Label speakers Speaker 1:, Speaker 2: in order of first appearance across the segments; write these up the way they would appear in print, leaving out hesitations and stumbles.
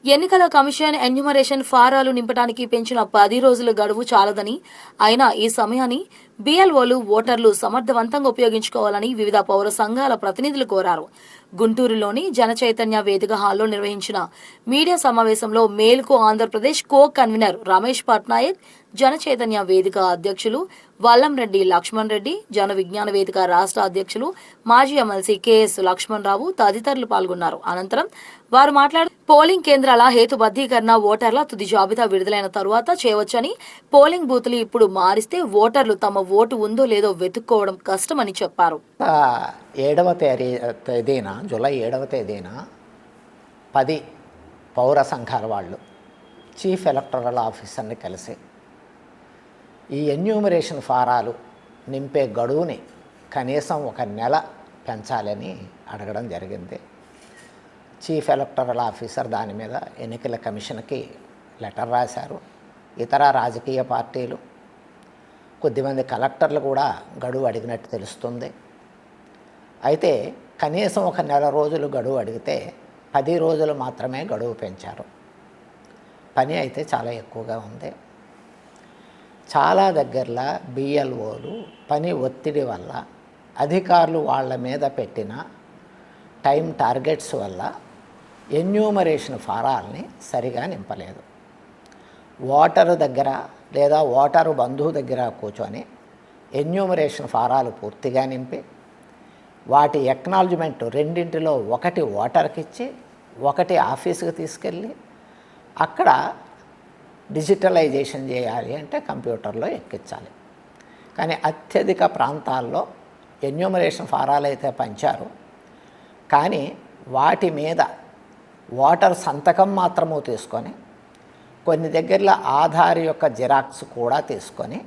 Speaker 1: ఎన్నికల commission enumeration ఫారాలు నింపడానికి పెంచిన 10 రోజుల గడువు చాలదని, అయినా ఈ సమయాన్ని బీఎల్ఓలు, ఓటర్లు సమర్థవంతంగా ఉపయోగించుకోవాలని వివిధ పౌర సంఘాల ప్రతినిధులు కోరారు. గుంటూరులోని జనచైతన్య వేదిక హాల్లో నిర్వహించిన మీడియా సమావేశంలో మేల్కో ఆంధ్రప్రదేశ్ కో కన్వీనర్ రమేష్ పట్నాయక్, జనచైతన్య వేదిక అధ్యక్షులు వల్లంరెడ్డి లక్ష్మణ్ రెడ్డి, జన విజ్ఞాన వేదిక రాష్ట్ర అధ్యక్షులు మాజీ ఎమ్మెల్సీ కెఎస్ లక్ష్మణ్ రావు తదితరులు పాల్గొన్నారు. అనంతరం వారు మాట్లాడుతూ పోలింగ్ కేంద్రాల హేతుబద్ధీకరణ, ఓటర్ల తుది జాబితా విడుదలైన తరువాత చేయవచ్చని, పోలింగ్ బూత్లు ఇప్పుడు మారిస్తే ఓటర్లు తమ ఓటు ఉందో లేదో వెతుక్కోవడం కష్టమని చెప్పారు.
Speaker 2: 7వ తేదీన జూలై 7వ తేదీన 10 పౌర సంఘాల వాళ్ళు చీఫ్ ఎలక్టరల్ ఆఫీసర్ని కలిసి ఈ ఎన్యూమరేషన్ ఫారాలు నింపే గడువుని కనీసం 1 నెల పెంచాలని అడగడం జరిగింది. చీఫ్ ఎలక్టరల్ ఆఫీసర్ దాని మీద ఎన్నికల కమిషన్కి లెటర్ రాశారు. ఇతర రాజకీయ పార్టీలు, కొద్దిమంది కలెక్టర్లు కూడా గడువు అడిగినట్టు తెలుస్తుంది. అయితే కనీసం 1 నెల రోజులు గడువు అడిగితే 10 రోజులు మాత్రమే గడువు పెంచారు. పని అయితే చాలా ఎక్కువగా ఉంది. చాలా దగ్గరలో బిఎల్ఓలు పని ఒత్తిడి వల్ల, అధికారులు వాళ్ళ మీద పెట్టిన టైం టార్గెట్స్ వల్ల ఎన్యూమరేషన్ ఫారాల్ని సరిగా నింపలేదు. ఓటరు దగ్గర లేదా ఓటరు బంధువు దగ్గర కూర్చొని ఎన్యూమరేషన్ ఫారాలు పూర్తిగా నింపి, వాటి ఎక్నాలజ్మెంట్ రెండింటిలో ఒకటి ఓటర్కి ఇచ్చి, ఒకటి ఆఫీసుకి తీసుకెళ్ళి అక్కడ డిజిటలైజేషన్ చేయాలి అంటే కంప్యూటర్లో ఎక్కించాలి. కానీ అత్యధిక ప్రాంతాల్లో ఎన్యూమరేషన్ ఫారాలు అయితే పంచారు, కానీ వాటి మీద ఓటర్ సంతకం మాత్రము తీసుకొని, కొన్ని దగ్గరలో ఆధార్ యొక్క జిరాక్స్ కూడా తీసుకొని,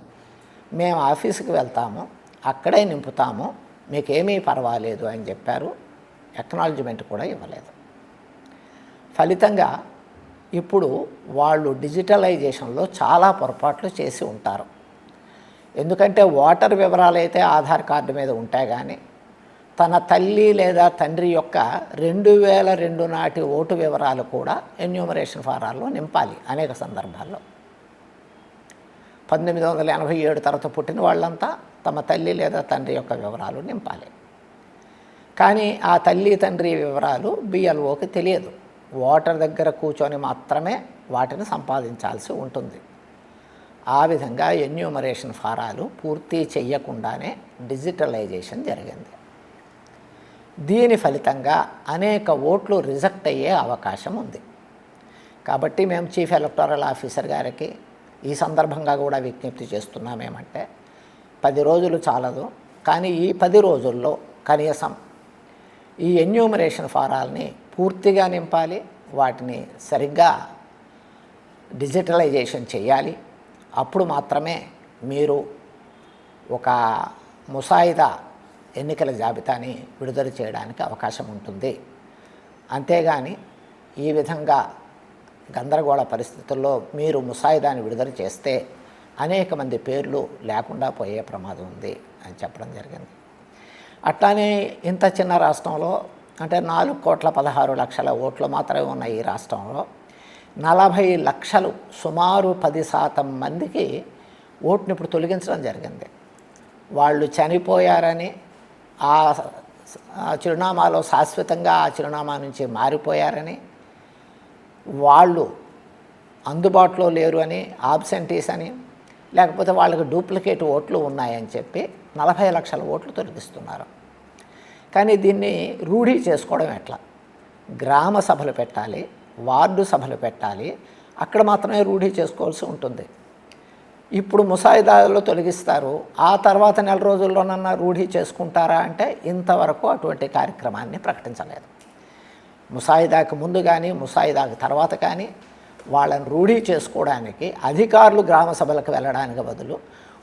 Speaker 2: మేము ఆఫీసుకి వెళ్తాము, అక్కడే నింపుతాము, మీకేమీ పర్వాలేదు అని చెప్పారు. ఎక్నాలజ్మెంట్ కూడా ఇవ్వలేదు. ఫలితంగా ఇప్పుడు వాళ్ళు డిజిటలైజేషన్లో చాలా పొరపాట్లు చేసి ఉంటారు. ఎందుకంటే ఓటర్ వివరాలు అయితే ఆధార్ కార్డు మీద ఉంటాయి, కానీ తన తల్లి లేదా తండ్రి యొక్క 2002 నాటి ఓటు వివరాలు కూడా ఎన్యూమరేషన్ ఫారాల్లో నింపాలి. అనేక సందర్భాల్లో 1987 తర్వాత పుట్టిన వాళ్ళంతా తమ తల్లి లేదా తండ్రి యొక్క వివరాలు నింపాలి. కానీ ఆ తల్లి తండ్రి వివరాలు బిఎల్ఓకి తెలియదు. ఓటర్ దగ్గర కూర్చొని మాత్రమే వాటిని సంపాదించాల్సి ఉంటుంది. ఆ విధంగా ఎన్యూమరేషన్ ఫారాలు పూర్తి చెయ్యకుండానే డిజిటలైజేషన్ జరిగింది. దీని ఫలితంగా అనేక ఓట్లు రిజెక్ట్ అయ్యే అవకాశం ఉంది. కాబట్టి మేము చీఫ్ ఎలక్టరల్ ఆఫీసర్ గారికి ఈ సందర్భంగా కూడా విజ్ఞప్తి చేస్తున్నాం. ఏమంటే 10 రోజులు చాలదు, కానీ ఈ 10 రోజుల్లో కనీసం ఈ ఎన్యూమరేషన్ ఫారాల్ని పూర్తిగా నింపాలి, వాటిని సరిగ్గా డిజిటలైజేషన్ చేయాలి. అప్పుడు మాత్రమే మీరు ఒక ముసాయిదా ఎన్నికల జాబితాని విడుదల చేయడానికి అవకాశం ఉంటుంది. అంతేగాని ఈ విధంగా గందరగోళ పరిస్థితుల్లో మీరు ముసాయిదాని విడుదల చేస్తే అనేక మంది పేర్లు లేకుండా పోయే ప్రమాదం ఉంది అని చెప్పడం జరిగింది. అట్లానే ఇంత చిన్న రాష్ట్రంలో, అంటే 4,16,00,000 ఓట్లు మాత్రమే ఉన్న ఈ రాష్ట్రంలో 40 లక్షలు, సుమారు 10% మందికి ఓటుని ఇప్పుడు తొలగించడం జరిగింది. వాళ్ళు చనిపోయారని, ఆ చిరునామాలో శాశ్వతంగా ఆ చిరునామా నుంచి మారిపోయారని, వాళ్ళు అందుబాటులో లేరు అని, ఆబ్సెంటీస్ అని, లేకపోతే వాళ్ళకి డూప్లికేట్ ఓట్లు ఉన్నాయని చెప్పి 40 లక్షల ఓట్లు తొలగిస్తున్నారు. కానీ దీన్ని రూఢీ చేసుకోవడం ఎట్లా? గ్రామ సభలు పెట్టాలి, వార్డు సభలు పెట్టాలి, అక్కడ మాత్రమే రూఢీ చేసుకోవాల్సి ఉంటుంది. ఇప్పుడు ముసాయిదాలో తొలగిస్తారు, ఆ తర్వాత నెల రోజుల్లోనన్నా రూఢీ చేసుకుంటారా అంటే ఇంతవరకు అటువంటి కార్యక్రమాన్ని ప్రకటించలేదు. ముసాయిదాకు ముందు కానీ ముసాయిదాకు తర్వాత కానీ వాళ్ళని రూఢీ చేసుకోవడానికి అధికారులు గ్రామ సభలకు వెళ్ళడానికి బదులు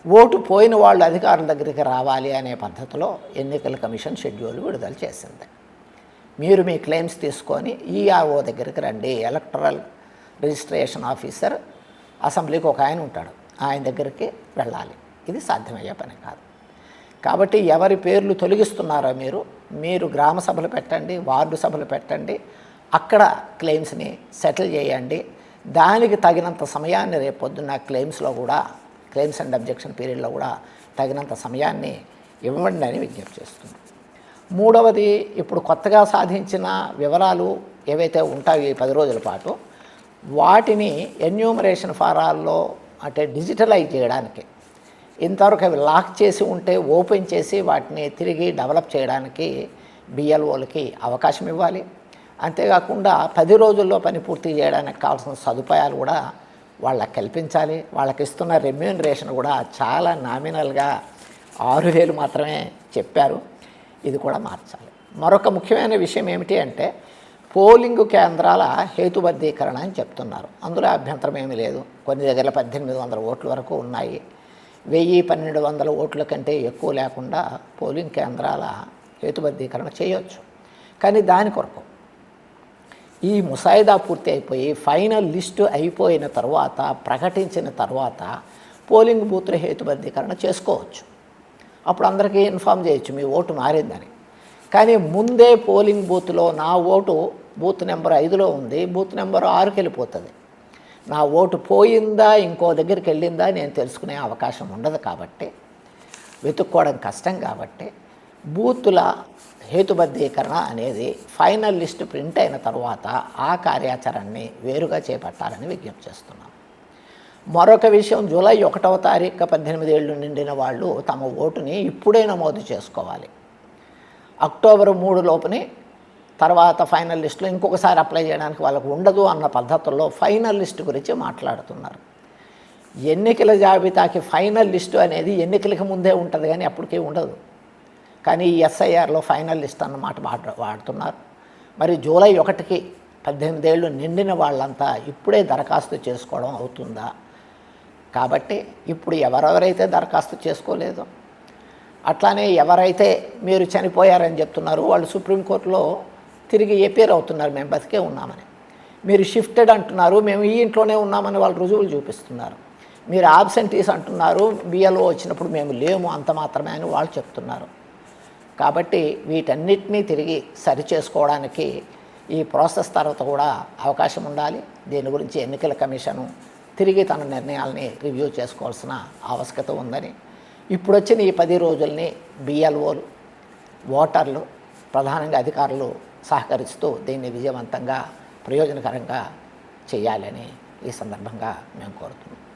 Speaker 2: ఓటు పోయిన వాళ్ళు అధికారుల దగ్గరికి రావాలి అనే పద్ధతిలో ఎన్నికల కమిషన్ షెడ్యూల్ విడుదల చేసింది. మీరు మీ క్లెయిమ్స్ తీసుకొని ఈఆర్ఓ దగ్గరికి రండి. ఎలక్టరల్ రిజిస్ట్రేషన్ ఆఫీసర్ అసెంబ్లీకి ఒక ఆయన ఉంటాడు, ఆయన దగ్గరికి వెళ్ళాలి. ఇది సాధ్యమయ్యే పని కాదు. కాబట్టి ఎవరి పేర్లు తొలగిస్తున్నారో మీరు గ్రామ సభలు పెట్టండి, వార్డు సభలు పెట్టండి, అక్కడ క్లెయిమ్స్ని సెటిల్ చేయండి. దానికి తగినంత సమయాన్ని రేపు పొద్దున్న క్లెయిమ్స్ అండ్ అబ్జెక్షన్ పీరియడ్లో కూడా తగినంత సమయాన్ని ఇవ్వండి అని విజ్ఞప్తి చేస్తున్నాం. మూడవది, ఇప్పుడు కొత్తగా సాధించిన వివరాలు ఏవైతే ఉంటాయో ఈ 10 రోజుల పాటు వాటిని ఎన్యూమరేషన్ ఫారాల్లో అంటే డిజిటలైజ్ చేయడానికి, ఇంతవరకు అవి లాక్ చేసి ఉంటే ఓపెన్ చేసి వాటిని తిరిగి డెవలప్ చేయడానికి బిఎల్ఓలకి అవకాశం ఇవ్వాలి. అంతేకాకుండా 10 రోజుల్లో పని పూర్తి చేయడానికి కావాల్సిన సదుపాయాలు కూడా వాళ్ళకి కల్పించాలి. వాళ్ళకి ఇస్తున్న రెమ్యూనరేషన్ కూడా చాలా నామినల్గా 6,000 మాత్రమే చెప్పారు. ఇది కూడా మార్చాలి. మరొక ముఖ్యమైన విషయం ఏమిటి అంటే పోలింగ్ కేంద్రాల హేతుబద్ధీకరణ అని చెప్తున్నారు. అందులో అభ్యంతరం ఏమీ లేదు. కొన్ని దగ్గర 1800 ఓట్ల వరకు ఉన్నాయి. 1000-1200 ఓట్ల కంటే ఎక్కువ లేకుండా పోలింగ్ కేంద్రాల హేతుబద్ధీకరణ చేయొచ్చు. కానీ దాని కొరకు ఈ ముసాయిదా పూర్తి అయిపోయి ఫైనల్ లిస్టు అయిపోయిన తర్వాత, ప్రకటించిన తర్వాత పోలింగ్ బూత్ల హేతుబద్ధీకరణ చేసుకోవచ్చు. అప్పుడు అందరికీ ఇన్ఫామ్ చేయొచ్చు మీ ఓటు మారిందని. కానీ ముందే పోలింగ్ బూత్లో నా ఓటు బూత్ నెంబర్ 5లో ఉంది, బూత్ నెంబర్ 6కి వెళ్ళిపోతుంది. నా ఓటు పోయిందా ఇంకో దగ్గరికి వెళ్ళిందా నేను తెలుసుకునే అవకాశం ఉండదు. కాబట్టి వెతుక్కోవడం కష్టం. కాబట్టి బూతుల హేతుబద్ధీకరణ అనేది ఫైనల్ లిస్టు ప్రింట్ అయిన తర్వాత ఆ కార్యాచరణని వేరుగా చేపట్టాలని విజ్ఞప్తి చేస్తున్నాం. మరొక విషయం, జూలై 1వ తారీఖు 18 ఏళ్ళు నిండిన వాళ్ళు తమ ఓటుని ఇప్పుడే నమోదు చేసుకోవాలి. అక్టోబర్ 3 లోపుని తర్వాత ఫైనల్ లిస్టులో ఇంకొకసారి అప్లై చేయడానికి వాళ్ళకు ఉండదు అన్న పద్ధతుల్లో ఫైనల్ లిస్టు గురించి మాట్లాడుతున్నారు. ఎన్నికల జాబితాకి ఫైనల్ లిస్టు అనేది ఎన్నికలకు ముందే ఉంటుంది కానీ అప్పటికీ ఉండదు. కానీ ఈ ఎస్ఐఆర్లో ఫైనల్ లిస్ట్ అన్నమాట వాడుతున్నారు. మరి జూలై 1కి 18 ఏళ్ళు నిండిన వాళ్ళంతా ఇప్పుడే దరఖాస్తు చేసుకోవడం అవుతుందా? కాబట్టి ఇప్పుడు ఎవరెవరైతే దరఖాస్తు చేసుకోలేదో, అట్లానే ఎవరైతే మీరు చనిపోయారని చెప్తున్నారు వాళ్ళు సుప్రీంకోర్టులో తిరిగి ఎపేర్ అవుతున్నారు మేము బతికే ఉన్నామని. మీరు షిఫ్టెడ్ అంటున్నారు, మేము ఈ ఇంట్లోనే ఉన్నామని వాళ్ళు రుజువులు చూపిస్తున్నారు. మీరు ఆబ్సెంటీస్ అంటున్నారు, బిఎల్ఓ వచ్చినప్పుడు మేము లేము అంత మాత్రమే అని వాళ్ళు చెప్తున్నారు. కాబట్టి వీటన్నిటినీ తిరిగి సరిచేసుకోవడానికి ఈ ప్రాసెస్ తర్వాత కూడా అవకాశం ఉండాలి. దీని గురించి ఎన్నికల కమిషను తిరిగి తన నిర్ణయాలని రివ్యూ చేసుకోవాల్సిన ఆవశ్యకత ఉందని, ఇప్పుడు వచ్చిన ఈ 10 రోజుల్ని బిఎల్ఓలు, ఓటర్లు, ప్రధానంగా అధికారులు సహకరిస్తూ దీన్ని విజయవంతంగా ప్రయోజనకరంగా చేయాలని ఈ సందర్భంగా మేము కోరుతున్నాం.